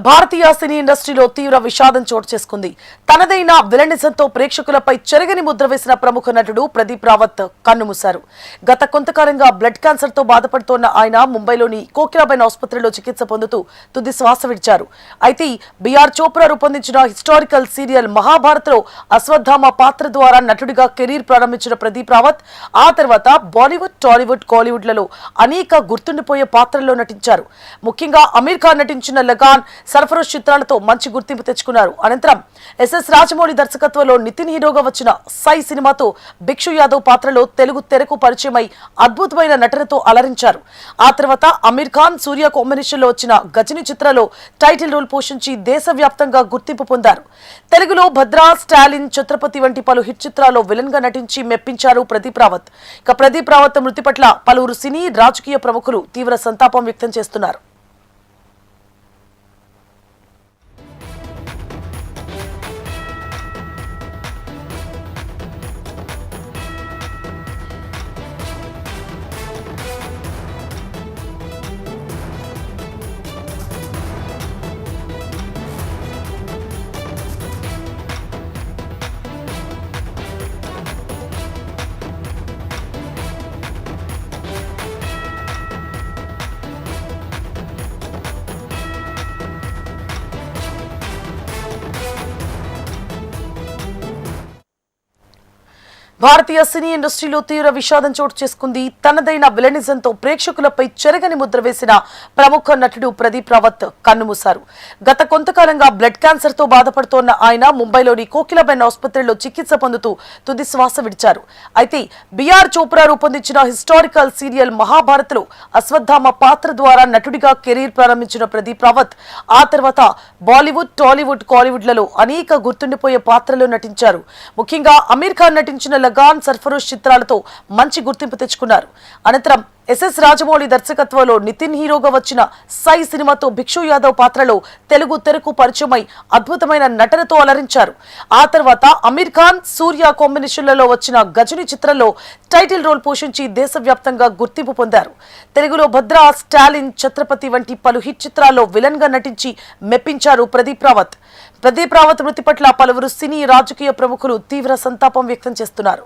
భారతీయ సినీ ఇండస్ట్రీలో తీవ్ర విషాదం చోటు చేసుకుంది. తనదైన విలనిజంతో ప్రేక్షకులపై చెరగని ముద్ర వేసిన ప్రముఖ నటుడు ప్రదీప్ రావత్ కన్నుమూశారు. గత కొంతకాలంగా బ్లడ్ క్యాన్సర్ తో బాధపడుతోన్న ఆయన ముంబైలోని కోకిలాబెన్ ఆసుపత్రిలో చికిత్స పొందుతూ తుది శ్వాస విడిచారు. అయితే బిఆర్ చోప్రా రూపొందించిన హిస్టారికల్ సీరియల్ మహాభారత్ లో అశ్వత్థామ పాత్ర ద్వారా నటుడిగా కెరీర్ ప్రారంభించిన ప్రదీప్ రావత్ ఆ తర్వాత బాలీవుడ్, టాలీవుడ్, కాలీవుడ్ లలో అనేక గుర్తుండిపోయే పాత్రల్లో నటించారు. ముఖ్యంగా అమీర్ ఖాన్ నటించిన లగాన్, సర్ఫరోష్ చిత్రాలతో మంచి గుర్తింపు తెచ్చుకున్నారు. అనంతరం ఎస్ఎస్ రాజమౌళి దర్శకత్వంలో నితిన్ హీరోగా వచ్చిన సై సినిమాతో భిక్షు యాదవ్ పాత్రలో తెలుగు తెరకు పరిచయమై అద్భుతమైన నటనతో అలరించారు. ఆ తర్వాత అమీర్ ఖాన్, సూర్య కాంబినేషన్ లో వచ్చిన గజని చిత్రంలో టైటిల్ రోల్ పోషించి దేశవ్యాప్తంగా గుర్తింపు పొందారు. తెలుగులో భద్రా, స్టాలిన్, ఛత్రపతి వంటి పలు హిట్ చిత్రాల్లో విలన్ గా నటించి మెప్పించారు ప్రదీప్ రావత్. ఇక ప్రదీప్ రావత్ మృతి పట్ల పలువురు సినీ, రాజకీయ ప్రముఖులు తీవ్ర సంతాపం వ్యక్తం చేస్తున్నారు. భారతీయ సినీ ఇండస్ట్రీలో తీవ్ర విషాదం చోటు చేసుకుంది. తనదైన విలనిజంతో ప్రేక్షకులపై చెరగని ముద్ర వేసిన ప్రముఖ నటుడు ప్రదీప్ రావత్ కన్నుమూశారు. గత కొంతకాలంగా బ్లడ్ క్యాన్సర్ తో బాధపడుతోన్న ఆయన ముంబైలోని కోకిలాబెన్ ఆసుపత్రిలో చికిత్స పొందుతూ తుది శ్వాస విడిచారు. అయితే బిఆర్ చోప్రా రూపొందించిన హిస్టారికల్ సీరియల్ మహాభారత్ లో అశ్వత్థామ పాత్ర ద్వారా నటుడిగా కెరీర్ ప్రారంభించిన ప్రదీప్ రావత్ ఆ తర్వాత బాలీవుడ్, టాలీవుడ్, కాలీవుడ్ లలో అనేక గుర్తుండిపోయే పాత్రల్లో నటించారు. ముఖ్యంగా అమీర్ ఖాన్ నటించిన లగాన్, సర్ఫరోష్ చిత్రాలతో మంచి గుర్తింపు తెచ్చుకున్నారు. అనంతరం ఎస్ఎస్ రాజమౌళి దర్శకత్వంలో నితిన్ హీరోగా వచ్చిన సై సినిమాతో భిక్షు యాదవ్ పాత్రలో తెలుగు తెరకు పరిచయమై అద్భుతమైన నటనతో అలరించారు. ఆ తర్వాత అమీర్ ఖాన్, సూర్య కాంబినేషన్లలో వచ్చిన గజని చిత్రంలో టైటిల్ రోల్ పోషించి దేశవ్యాప్తంగా గుర్తింపు పొందారు. తెలుగులో భద్రా, స్టాలిన్, ఛత్రపతి వంటి పలు హిట్ చిత్రాల్లో విలన్ గా నటించి మెప్పించారు ప్రదీప్ రావత్. ప్రదీప్ రావత్ మృతి పట్ల పలువురు సినీ, రాజకీయ ప్రముఖులు తీవ్ర సంతాపం వ్యక్తం చేస్తున్నారు.